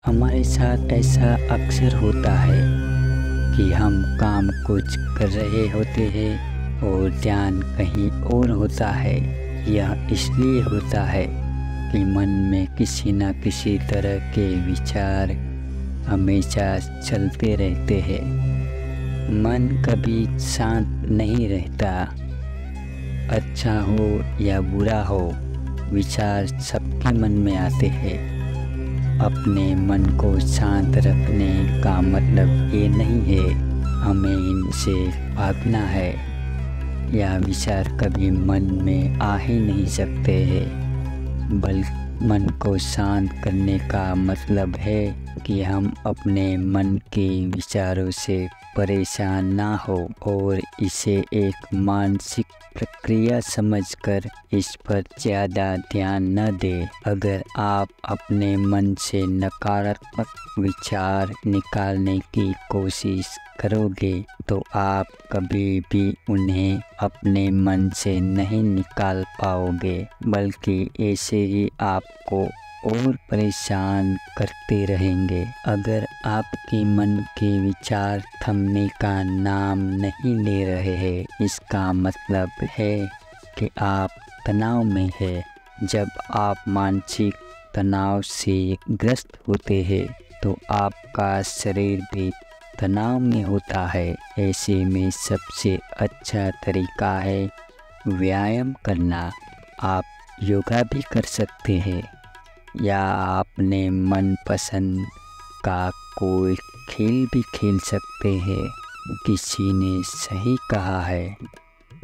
हमारे साथ ऐसा अक्सर होता है कि हम काम कुछ कर रहे होते हैं और ध्यान कहीं और होता है। यह इसलिए होता है कि मन में किसी न किसी तरह के विचार हमेशा चलते रहते हैं। मन कभी शांत नहीं रहता। अच्छा हो या बुरा हो, विचार सबके मन में आते हैं। अपने मन को शांत रखने का मतलब ये नहीं है हमें इनसे भागना है। यह विचार कभी मन में आ ही नहीं सकते हैं। बल्कि मन को शांत करने का मतलब है कि हम अपने मन के विचारों से परेशान ना हो और इसे एक मानसिक प्रक्रिया समझकर इस पर ज़्यादा ध्यान न दें। अगर आप अपने मन से नकारात्मक विचार निकालने की कोशिश करोगे तो आप कभी भी उन्हें अपने मन से नहीं निकाल पाओगे, बल्कि ऐसे ही आपको और परेशान करते रहेंगे। अगर आपके मन के विचार थमने का नाम नहीं ले रहे हैं, इसका मतलब है कि आप तनाव में हैं। जब आप मानसिक तनाव से ग्रस्त होते हैं तो आपका शरीर भी तनाव में होता है। ऐसे में सबसे अच्छा तरीका है व्यायाम करना। आप योगा भी कर सकते हैं या अपने मनपसंद का कोई खेल भी खेल सकते हैं। किसी ने सही कहा है,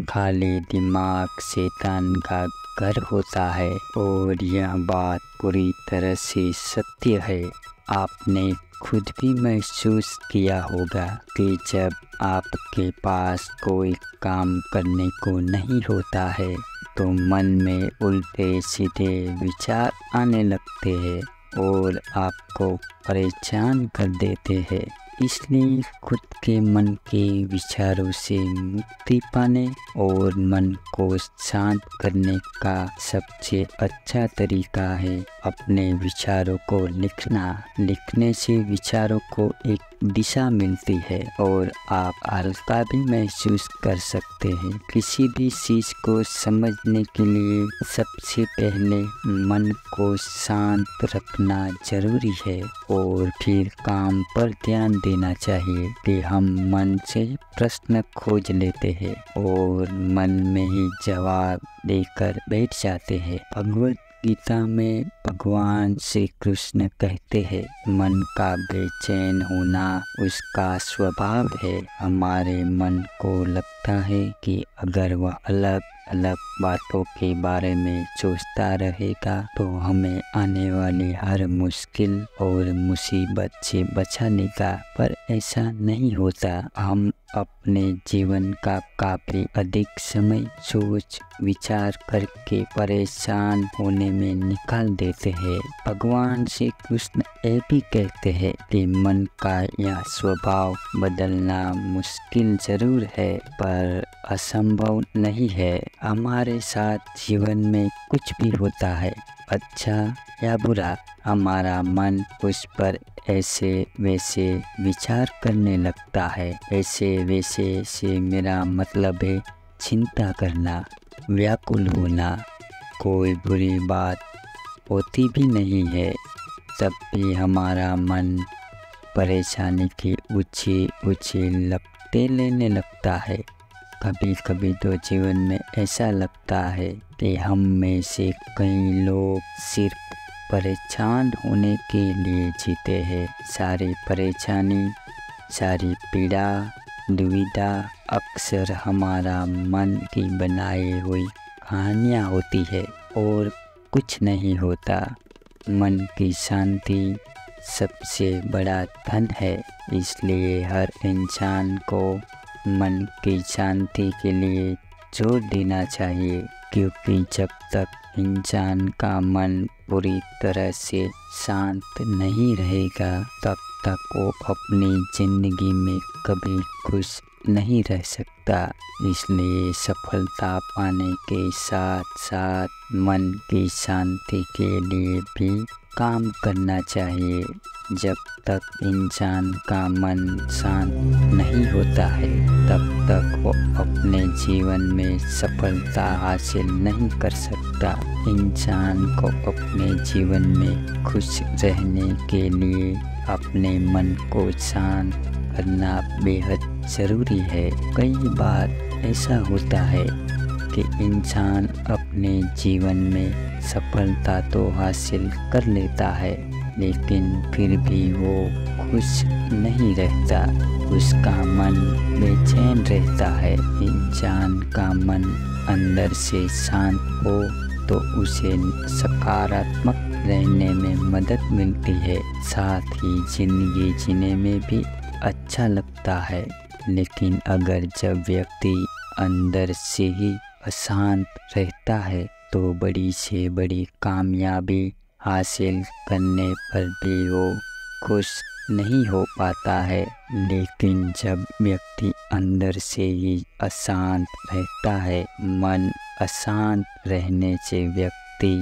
खाली दिमाग शैतान का घर होता है, और यह बात पूरी तरह से सत्य है। आपने खुद भी महसूस किया होगा कि जब आपके पास कोई काम करने को नहीं होता है तो मन में उल्टे सीधे विचार आने लगते हैं और आपको परेशान कर देते हैं। इसलिए खुद के मन के विचारों से मुक्ति पाने और मन को शांत करने का सबसे अच्छा तरीका है अपने विचारों को लिखना। लिखने से विचारों को एक दिशा मिलती है और आप हल्का भी महसूस कर सकते हैं। किसी भी चीज़ को समझने के लिए सबसे पहले मन को शांत रखना जरूरी है और फिर काम पर ध्यान देना चाहिए कि हम मन से प्रश्न खोज लेते हैं और मन में ही जवाब देकर बैठ जाते हैं। भगवत गीता में भगवान श्री कृष्ण कहते हैं, मन का बेचैन होना उसका स्वभाव है। हमारे मन को लगता है कि अगर वह अलग अलग बातों के बारे में सोचता रहेगा तो हमें आने वाली हर मुश्किल और मुसीबत से बचा लेगा, पर ऐसा नहीं होता। हम अपने जीवन का काफी अधिक समय सोच विचार करके परेशान होने में निकाल देते हैं। भगवान श्री कृष्ण ये भी कहते हैं कि मन का यह स्वभाव बदलना मुश्किल जरूर है पर असंभव नहीं है। हमारे साथ जीवन में कुछ भी होता है, अच्छा या बुरा, हमारा मन उस पर ऐसे वैसे विचार करने लगता है। ऐसे वैसे से मेरा मतलब है चिंता करना, व्याकुल होना। कोई बुरी बात होती भी नहीं है तब भी हमारा मन परेशानी की ऊंची ऊंची लपटें लेने लगता है। कभी कभी तो जीवन में ऐसा लगता है कि हम में से कई लोग सिर्फ परेशान होने के लिए जीते हैं। सारी परेशानी, सारी पीड़ा, दुविधा अक्सर हमारा मन की बनाई हुई कहानियाँ होती है और कुछ नहीं होता। मन की शांति सबसे बड़ा धन है, इसलिए हर इंसान को मन की शांति के लिए जोर देना चाहिए, क्योंकि जब तक इंसान का मन पूरी तरह से शांत नहीं रहेगा तब तक वो अपनी ज़िंदगी में कभी खुश नहीं रह सकता। इसलिए सफलता पाने के साथ साथ मन की शांति के लिए भी काम करना चाहिए। जब तक इंसान का मन शांत नहीं होता है तब तक वो अपने जीवन में सफलता हासिल नहीं कर सकता। इंसान को अपने जीवन में खुश रहने के लिए अपने मन को शांत करना बेहद ज़रूरी है। कई बार ऐसा होता है कि इंसान अपने जीवन में सफलता तो हासिल कर लेता है लेकिन फिर भी वो खुश नहीं रहता, उसका मन बेचैन रहता है। इंसान का मन अंदर से शांत हो तो उसे सकारात्मक रहने में मदद मिलती है, साथ ही जिंदगी जीने में भी अच्छा लगता है। लेकिन अगर जब व्यक्ति अंदर से ही अशांत रहता है तो बड़ी से बड़ी कामयाबी हासिल करने पर भी वो खुश नहीं हो पाता है। लेकिन जब व्यक्ति अंदर से ही अशांत रहता है, मन अशांत रहने से व्यक्ति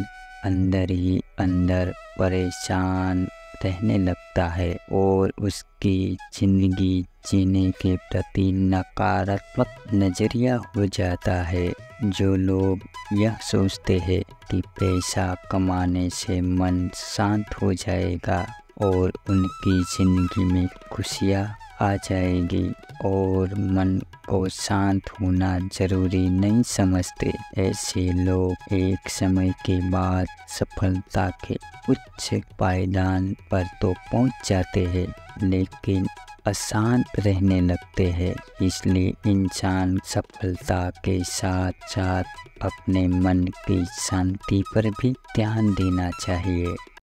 अंदर ही अंदर परेशान रहने लगता है और उसकी ज़िंदगी जीने के प्रति नकारात्मक नज़रिया हो जाता है। जो लोग यह सोचते हैं कि पैसा कमाने से मन शांत हो जाएगा और उनकी ज़िंदगी में खुशियाँ आ जाएगी और मन को शांत होना ज़रूरी नहीं समझते, ऐसे लोग एक समय के बाद सफलता के उच्च पायदान पर तो पहुंच जाते हैं लेकिन अशांत रहने लगते हैं। इसलिए इंसान सफलता के साथ साथ अपने मन की शांति पर भी ध्यान देना चाहिए।